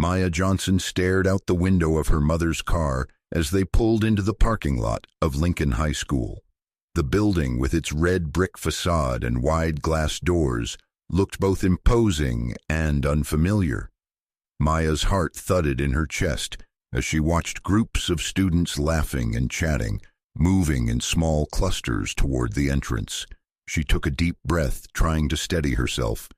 Maya Johnson stared out the window of her mother's car as they pulled into the parking lot of Lincoln High School. The building, with its red brick facade and wide glass doors, looked both imposing and unfamiliar. Maya's heart thudded in her chest as she watched groups of students laughing and chatting, moving in small clusters toward the entrance. She took a deep breath, trying to steady herself,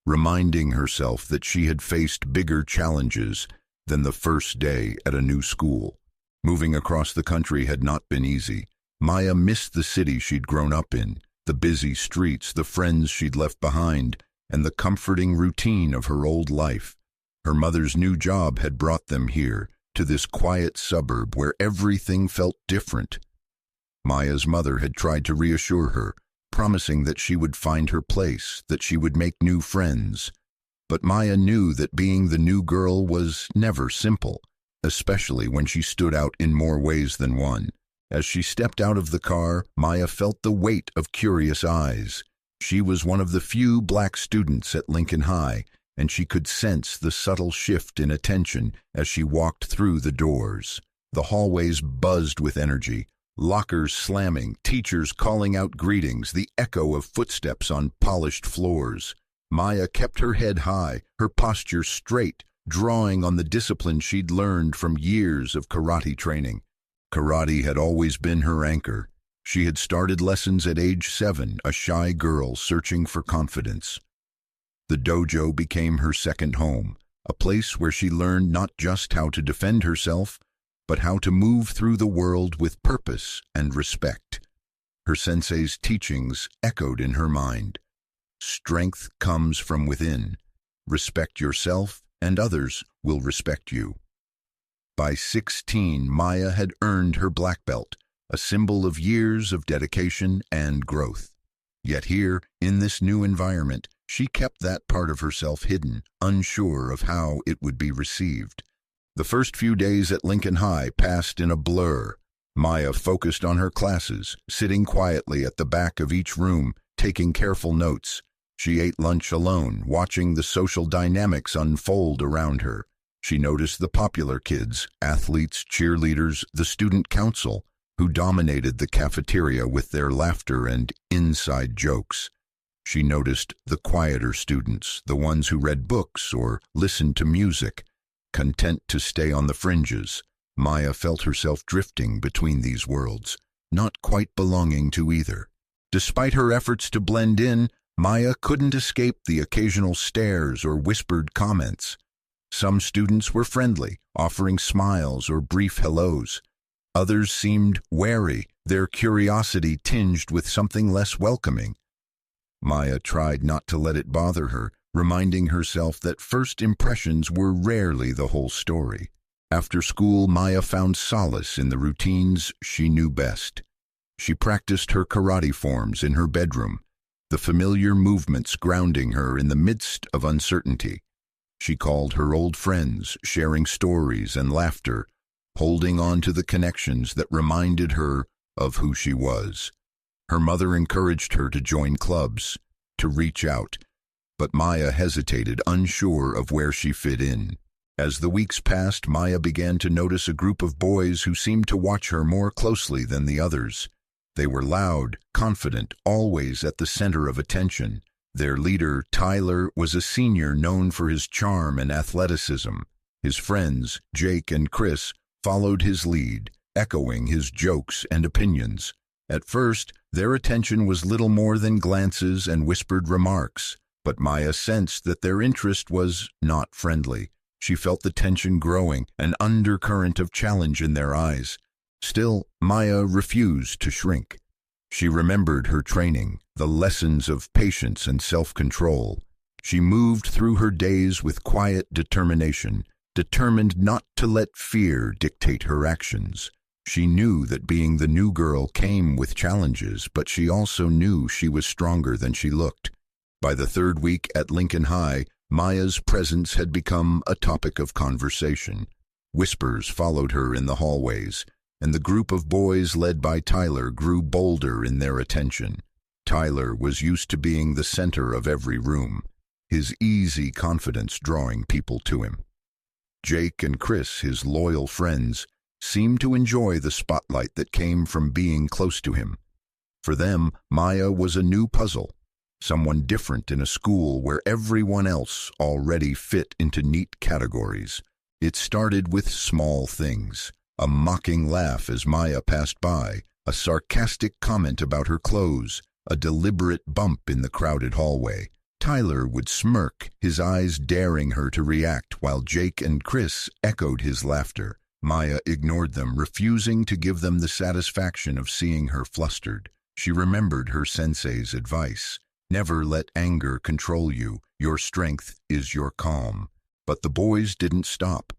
reminding herself that she had faced bigger challenges than the first day at a new school. Moving across the country had not been easy. Maya missed the city she'd grown up in, the busy streets, the friends she'd left behind, and the comforting routine of her old life. Her mother's new job had brought them here, to this quiet suburb where everything felt different. Maya's mother had tried to reassure her, promising that she would find her place, that she would make new friends. But Maya knew that being the new girl was never simple, especially when she stood out in more ways than one. As she stepped out of the car, Maya felt the weight of curious eyes. She was one of the few black students at Lincoln High, and she could sense the subtle shift in attention as she walked through the doors. The hallways buzzed with energy, lockers slamming, teachers calling out greetings, the echo of footsteps on polished floors. Maya kept her head high, her posture straight, drawing on the discipline she'd learned from years of karate training. Karate had always been her anchor. She had started lessons at age 7, a shy girl searching for confidence. The dojo became her second home, a place where she learned not just how to defend herself, but how to move through the world with purpose and respect. Her sensei's teachings echoed in her mind. Strength comes from within. Respect yourself, and others will respect you. By 16, Maya had earned her black belt, a symbol of years of dedication and growth. Yet here, in this new environment, she kept that part of herself hidden, unsure of how it would be received. The first few days at Lincoln High passed in a blur. Maya focused on her classes, sitting quietly at the back of each room, taking careful notes. She ate lunch alone, watching the social dynamics unfold around her. She noticed the popular kids, athletes, cheerleaders, the student council, who dominated the cafeteria with their laughter and inside jokes. She noticed the quieter students, the ones who read books or listened to music, content to stay on the fringes. Maya felt herself drifting between these worlds, not quite belonging to either. Despite her efforts to blend in, Maya couldn't escape the occasional stares or whispered comments. Some students were friendly, offering smiles or brief hellos. Others seemed wary, their curiosity tinged with something less welcoming. Maya tried not to let it bother her, reminding herself that first impressions were rarely the whole story. After school, Maya found solace in the routines she knew best. She practiced her karate forms in her bedroom, the familiar movements grounding her in the midst of uncertainty. She called her old friends, sharing stories and laughter, holding on to the connections that reminded her of who she was. Her mother encouraged her to join clubs, to reach out, but Maya hesitated, unsure of where she fit in. As the weeks passed, Maya began to notice a group of boys who seemed to watch her more closely than the others. They were loud, confident, always at the center of attention. Their leader, Tyler, was a senior known for his charm and athleticism. His friends, Jake and Chris, followed his lead, echoing his jokes and opinions. At first, their attention was little more than glances and whispered remarks, but Maya sensed that their interest was not friendly. She felt the tension growing, an undercurrent of challenge in their eyes. Still, Maya refused to shrink. She remembered her training, the lessons of patience and self-control. She moved through her days with quiet determination, determined not to let fear dictate her actions. She knew that being the new girl came with challenges, but she also knew she was stronger than she looked. By the third week at Lincoln High, Maya's presence had become a topic of conversation. Whispers followed her in the hallways, and the group of boys led by Tyler grew bolder in their attention. Tyler was used to being the center of every room, his easy confidence drawing people to him. Jake and Chris, his loyal friends, seemed to enjoy the spotlight that came from being close to him. For them, Maya was a new puzzle, someone different in a school where everyone else already fit into neat categories. It started with small things: a mocking laugh as Maya passed by, a sarcastic comment about her clothes, a deliberate bump in the crowded hallway. Tyler would smirk, his eyes daring her to react, while Jake and Chris echoed his laughter. Maya ignored them, refusing to give them the satisfaction of seeing her flustered. She remembered her sensei's advice: never let anger control you. Your strength is your calm. But the boys didn't stop.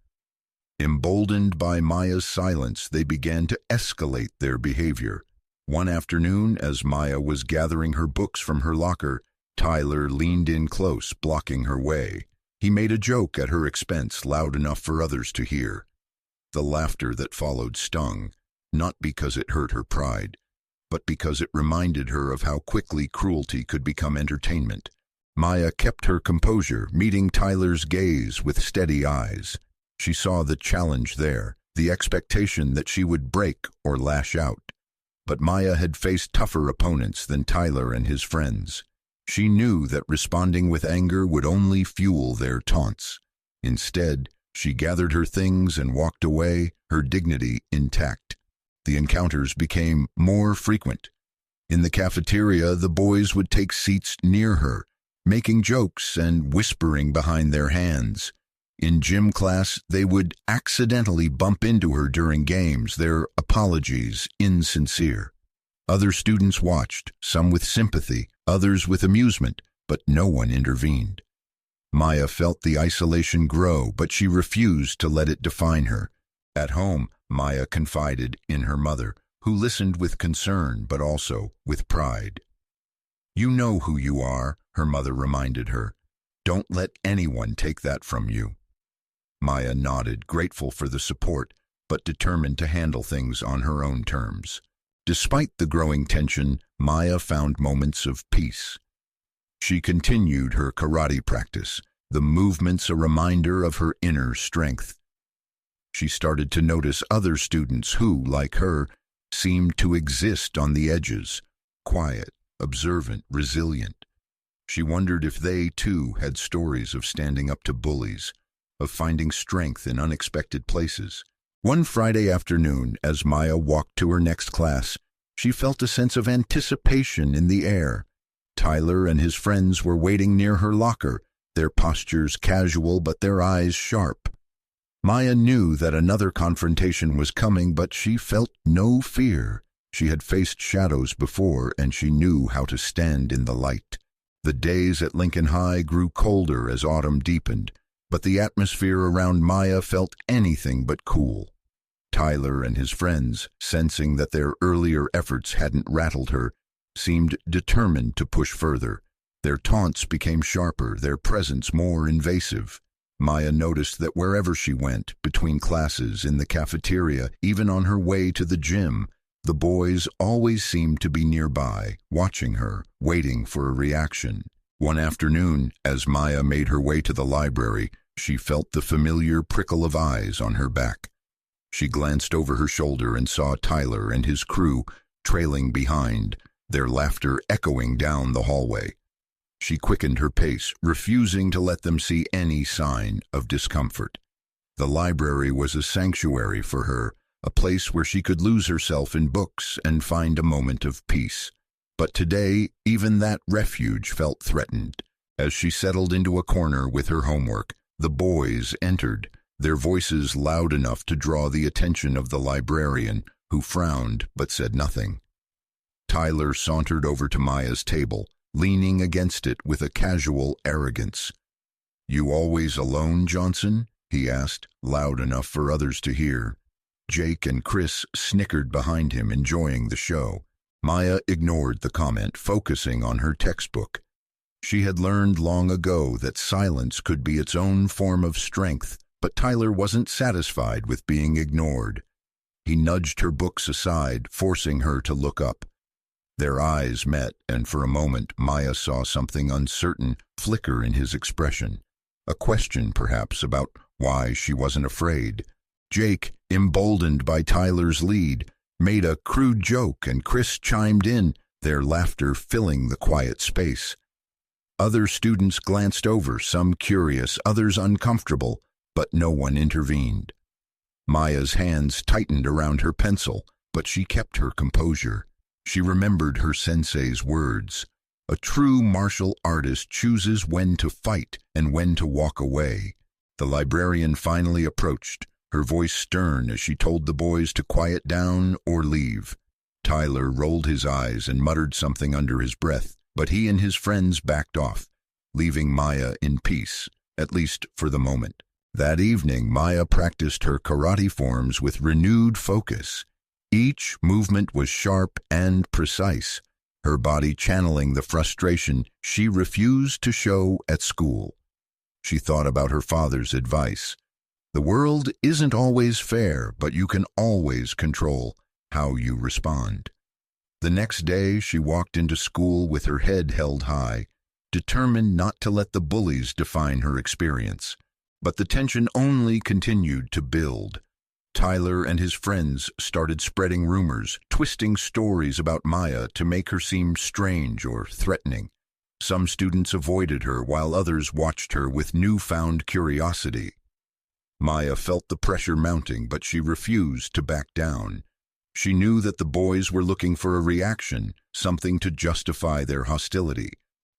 Emboldened by Maya's silence, they began to escalate their behavior. One afternoon, as Maya was gathering her books from her locker, Tyler leaned in close, blocking her way. He made a joke at her expense, loud enough for others to hear. The laughter that followed stung, not because it hurt her pride, but because it reminded her of how quickly cruelty could become entertainment. Maya kept her composure, meeting Tyler's gaze with steady eyes. She saw the challenge there, the expectation that she would break or lash out. But Maya had faced tougher opponents than Tyler and his friends. She knew that responding with anger would only fuel their taunts. Instead, she gathered her things and walked away, her dignity intact. The encounters became more frequent. In the cafeteria, the boys would take seats near her, making jokes and whispering behind their hands. In gym class, they would accidentally bump into her during games, their apologies insincere. Other students watched, some with sympathy, others with amusement, but no one intervened. Maya felt the isolation grow, but she refused to let it define her. At home, Maya confided in her mother, who listened with concern but also with pride. "You know who you are," her mother reminded her. "Don't let anyone take that from you." Maya nodded, grateful for the support, but determined to handle things on her own terms. Despite the growing tension, Maya found moments of peace. She continued her karate practice, the movements a reminder of her inner strength. She started to notice other students who, like her, seemed to exist on the edges, quiet, observant, resilient. She wondered if they, too, had stories of standing up to bullies, of finding strength in unexpected places. One Friday afternoon, as Maya walked to her next class, she felt a sense of anticipation in the air. Tyler and his friends were waiting near her locker, their postures casual but their eyes sharp. Maya knew that another confrontation was coming, but she felt no fear. She had faced shadows before, and she knew how to stand in the light. The days at Lincoln High grew colder as autumn deepened, but the atmosphere around Maya felt anything but cool. Tyler and his friends, sensing that their earlier efforts hadn't rattled her, seemed determined to push further. Their taunts became sharper, their presence more invasive. Maya noticed that wherever she went, between classes, in the cafeteria, even on her way to the gym, the boys always seemed to be nearby, watching her, waiting for a reaction. One afternoon, as Maya made her way to the library, she felt the familiar prickle of eyes on her back. She glanced over her shoulder and saw Tyler and his crew trailing behind, their laughter echoing down the hallway. She quickened her pace, refusing to let them see any sign of discomfort. The library was a sanctuary for her, a place where she could lose herself in books and find a moment of peace. But today, even that refuge felt threatened. As she settled into a corner with her homework, the boys entered, their voices loud enough to draw the attention of the librarian, who frowned but said nothing. Tyler sauntered over to Maya's table, leaning against it with a casual arrogance. "You always alone, Johnson?" he asked, loud enough for others to hear. Jake and Chris snickered behind him, enjoying the show. Maya ignored the comment, focusing on her textbook. She had learned long ago that silence could be its own form of strength, but Tyler wasn't satisfied with being ignored. He nudged her books aside, forcing her to look up. Their eyes met, and for a moment Maya saw something uncertain flicker in his expression. A question, perhaps, about why she wasn't afraid. Jake, emboldened by Tyler's lead, made a crude joke and Chris chimed in, their laughter filling the quiet space. Other students glanced over, some curious, others uncomfortable, but no one intervened. Maya's hands tightened around her pencil, but she kept her composure. She remembered her sensei's words. A true martial artist chooses when to fight and when to walk away. The librarian finally approached, her voice stern as she told the boys to quiet down or leave. Tyler rolled his eyes and muttered something under his breath, but he and his friends backed off, leaving Maya in peace, at least for the moment. That evening, Maya practiced her karate forms with renewed focus. Each movement was sharp and precise, her body channeling the frustration she refused to show at school. She thought about her father's advice. The world isn't always fair, but you can always control how you respond. The next day, she walked into school with her head held high, determined not to let the bullies define her experience. But the tension only continued to build. Tyler and his friends started spreading rumors, twisting stories about Maya to make her seem strange or threatening. Some students avoided her while others watched her with newfound curiosity. Maya felt the pressure mounting, but she refused to back down. She knew that the boys were looking for a reaction, something to justify their hostility.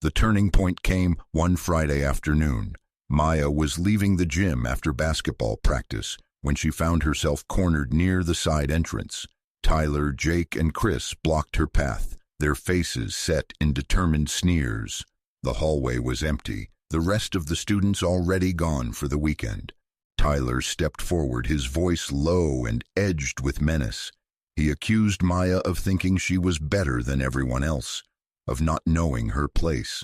The turning point came one Friday afternoon. Maya was leaving the gym after basketball practice when she found herself cornered near the side entrance. Tyler, Jake, and Chris blocked her path, their faces set in determined sneers. The hallway was empty, the rest of the students already gone for the weekend. Tyler stepped forward, his voice low and edged with menace. He accused Maya of thinking she was better than everyone else, of not knowing her place.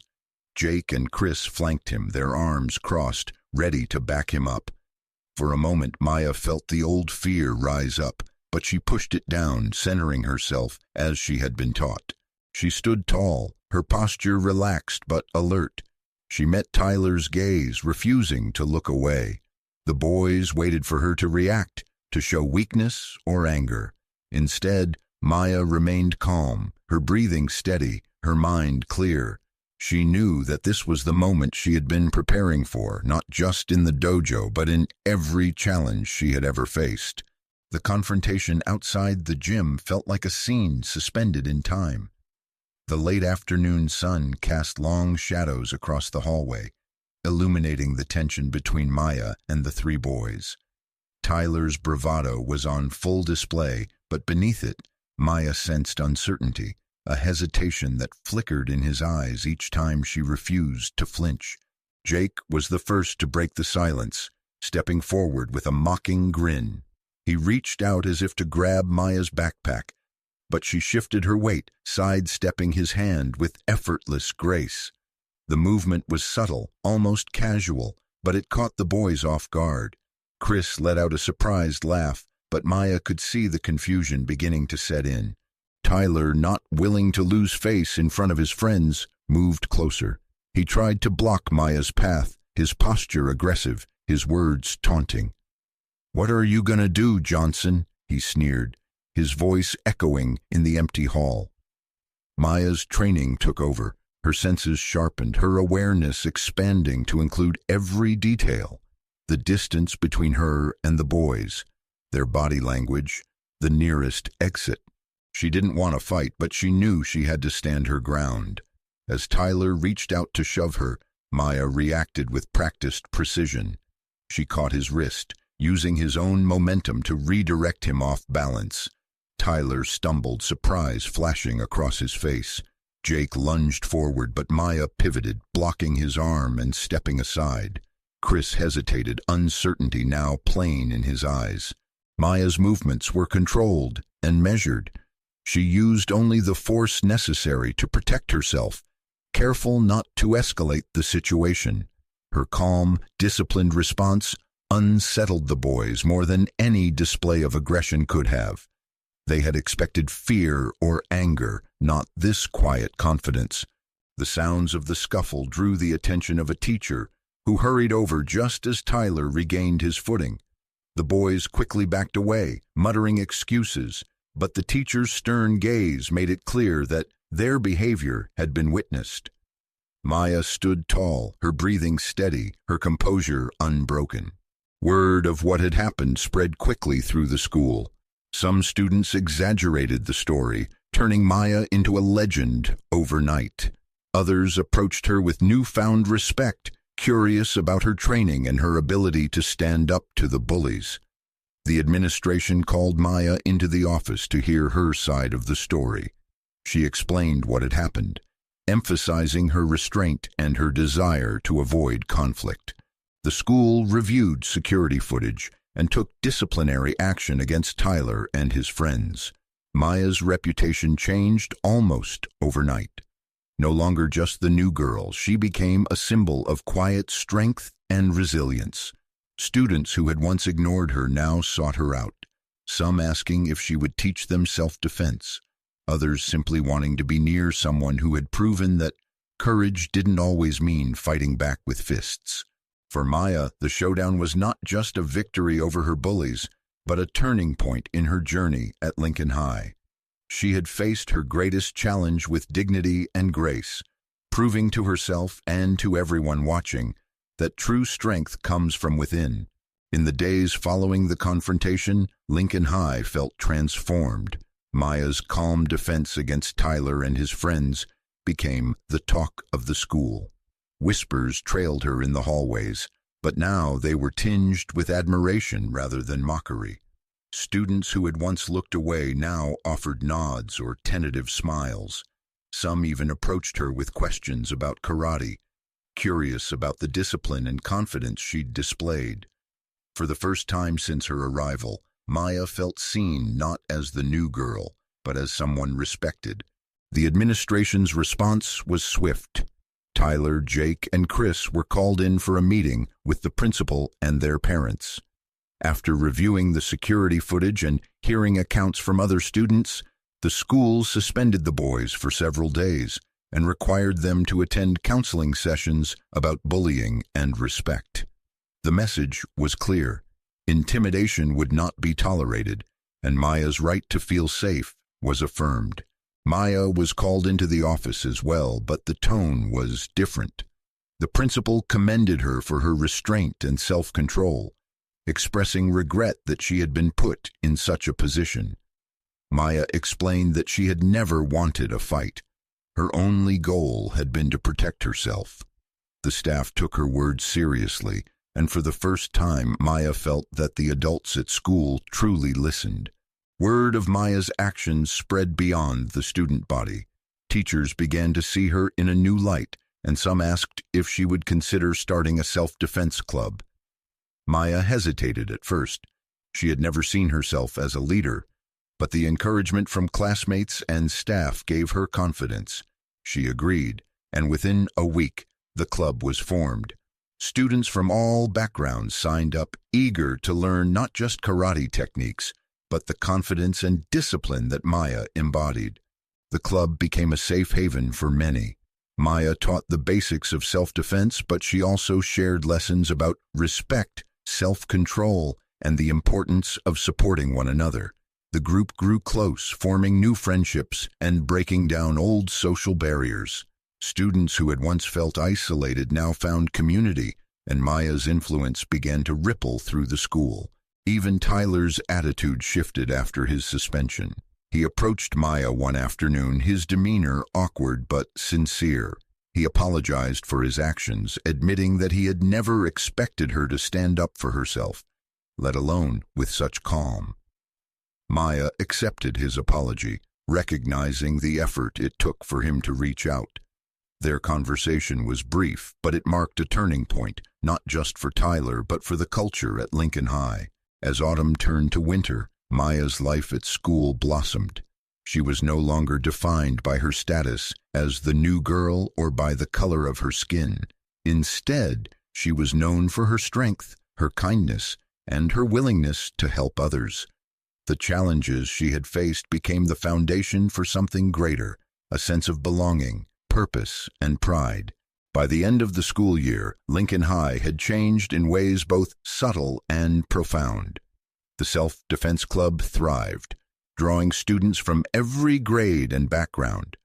Jake and Chris flanked him, their arms crossed, ready to back him up. For a moment, Maya felt the old fear rise up, but she pushed it down, centering herself as she had been taught. She stood tall, her posture relaxed but alert. She met Tyler's gaze, refusing to look away. The boys waited for her to react, to show weakness or anger. Instead, Maya remained calm, her breathing steady, her mind clear. She knew that this was the moment she had been preparing for, not just in the dojo, but in every challenge she had ever faced. The confrontation outside the gym felt like a scene suspended in time. The late afternoon sun cast long shadows across the hallway, illuminating the tension between Maya and the three boys. Tyler's bravado was on full display, but beneath it, Maya sensed uncertainty. A hesitation that flickered in his eyes each time she refused to flinch. Jake was the first to break the silence, stepping forward with a mocking grin. He reached out as if to grab Maya's backpack, but she shifted her weight, sidestepping his hand with effortless grace. The movement was subtle, almost casual, but it caught the boys off guard. Chris let out a surprised laugh, but Maya could see the confusion beginning to set in. Tyler, not willing to lose face in front of his friends, moved closer. He tried to block Maya's path, his posture aggressive, his words taunting. "What are you gonna do, Johnson?" he sneered, his voice echoing in the empty hall. Maya's training took over, her senses sharpened, her awareness expanding to include every detail. The distance between her and the boys, their body language, the nearest exit. She didn't want to fight, but she knew she had to stand her ground. As Tyler reached out to shove her, Maya reacted with practiced precision. She caught his wrist, using his own momentum to redirect him off balance. Tyler stumbled, surprise flashing across his face. Jake lunged forward, but Maya pivoted, blocking his arm and stepping aside. Chris hesitated, uncertainty now plain in his eyes. Maya's movements were controlled and measured. She used only the force necessary to protect herself, careful not to escalate the situation. Her calm, disciplined response unsettled the boys more than any display of aggression could have. They had expected fear or anger, not this quiet confidence. The sounds of the scuffle drew the attention of a teacher, who hurried over just as Tyler regained his footing. The boys quickly backed away, muttering excuses, but the teacher's stern gaze made it clear that their behavior had been witnessed. Maya stood tall, her breathing steady, her composure unbroken. Word of what had happened spread quickly through the school. Some students exaggerated the story, turning Maya into a legend overnight. Others approached her with newfound respect, curious about her training and her ability to stand up to the bullies. The administration called Maya into the office to hear her side of the story. She explained what had happened, emphasizing her restraint and her desire to avoid conflict. The school reviewed security footage and took disciplinary action against Tyler and his friends. Maya's reputation changed almost overnight. No longer just the new girl, she became a symbol of quiet strength and resilience. Students who had once ignored her now sought her out, some asking if she would teach them self-defense, others simply wanting to be near someone who had proven that courage didn't always mean fighting back with fists. For Maya, the showdown was not just a victory over her bullies, but a turning point in her journey at Lincoln High. She had faced her greatest challenge with dignity and grace, proving to herself and to everyone watching that true strength comes from within. In the days following the confrontation, Lincoln High felt transformed. Maya's calm defense against Tyler and his friends became the talk of the school. Whispers trailed her in the hallways, but now they were tinged with admiration rather than mockery. Students who had once looked away now offered nods or tentative smiles. Some even approached her with questions about karate, curious about the discipline and confidence she'd displayed. For the first time since her arrival, Maya felt seen not as the new girl, but as someone respected. The administration's response was swift. Tyler, Jake, and Chris were called in for a meeting with the principal and their parents. After reviewing the security footage and hearing accounts from other students, the school suspended the boys for several days and required them to attend counseling sessions about bullying and respect. The message was clear. Intimidation would not be tolerated, and Maya's right to feel safe was affirmed. Maya was called into the office as well, but the tone was different. The principal commended her for her restraint and self-control, expressing regret that she had been put in such a position. Maya explained that she had never wanted a fight. Her only goal had been to protect herself. The staff took her words seriously, and for the first time Maya felt that the adults at school truly listened. Word of Maya's actions spread beyond the student body. Teachers began to see her in a new light, and some asked if she would consider starting a self-defense club. Maya hesitated at first. She had never seen herself as a leader, but the encouragement from classmates and staff gave her confidence. She agreed, and within a week, the club was formed. Students from all backgrounds signed up, eager to learn not just karate techniques, but the confidence and discipline that Maya embodied. The club became a safe haven for many. Maya taught the basics of self-defense, but she also shared lessons about respect, self-control, and the importance of supporting one another. The group grew close, forming new friendships and breaking down old social barriers. Students who had once felt isolated now found community, and Maya's influence began to ripple through the school. Even Tyler's attitude shifted after his suspension. He approached Maya one afternoon, his demeanor awkward but sincere. He apologized for his actions, admitting that he had never expected her to stand up for herself, let alone with such calm. Maya accepted his apology, recognizing the effort it took for him to reach out. Their conversation was brief, but it marked a turning point, not just for Tyler, but for the culture at Lincoln High. As autumn turned to winter, Maya's life at school blossomed. She was no longer defined by her status as the new girl or by the color of her skin. Instead, she was known for her strength, her kindness, and her willingness to help others. The challenges she had faced became the foundation for something greater, a sense of belonging, purpose, and pride. By the end of the school year, Lincoln High had changed in ways both subtle and profound. The Self-Defense Club thrived, drawing students from every grade and background.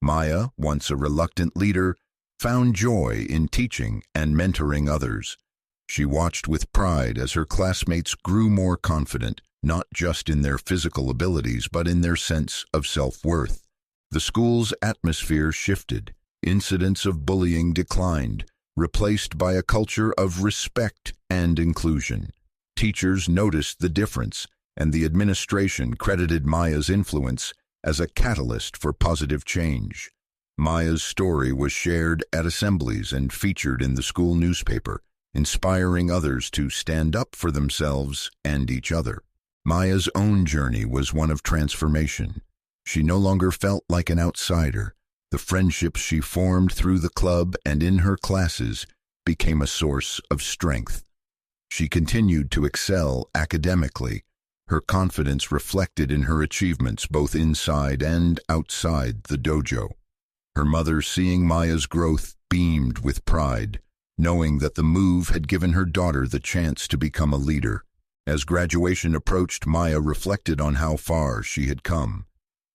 Maya, once a reluctant leader, found joy in teaching and mentoring others. She watched with pride as her classmates grew more confident, not just in their physical abilities but in their sense of self-worth. The school's atmosphere shifted. Incidents of bullying declined, replaced by a culture of respect and inclusion. Teachers noticed the difference, and the administration credited Maya's influence as a catalyst for positive change. Maya's story was shared at assemblies and featured in the school newspaper, inspiring others to stand up for themselves and each other. Maya's own journey was one of transformation. She no longer felt like an outsider. The friendships she formed through the club and in her classes became a source of strength. She continued to excel academically, her confidence reflected in her achievements both inside and outside the dojo. Her mother, seeing Maya's growth, beamed with pride, knowing that the move had given her daughter the chance to become a leader. As graduation approached, Maya reflected on how far she had come.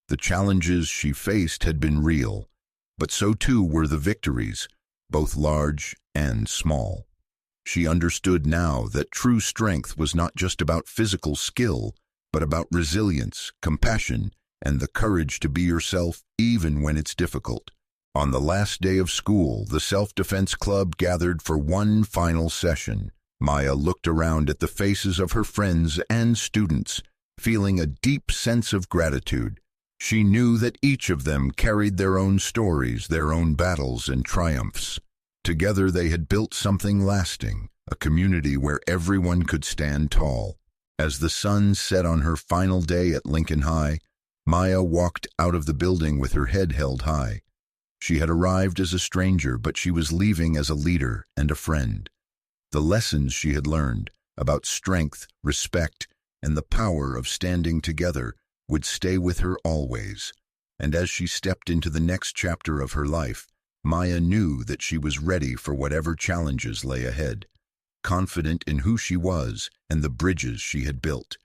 The challenges she faced had been real, but so too were the victories, both large and small. She understood now that true strength was not just about physical skill, but about resilience, compassion, and the courage to be yourself even when it's difficult. On the last day of school, the Self-Defense Club gathered for one final session. Maya looked around at the faces of her friends and students, feeling a deep sense of gratitude. She knew that each of them carried their own stories, their own battles and triumphs. Together they had built something lasting, a community where everyone could stand tall. As the sun set on her final day at Lincoln High, Maya walked out of the building with her head held high. She had arrived as a stranger, but she was leaving as a leader and a friend. The lessons she had learned about strength, respect, and the power of standing together would stay with her always. And as she stepped into the next chapter of her life, Maya knew that she was ready for whatever challenges lay ahead, confident in who she was and the bridges she had built.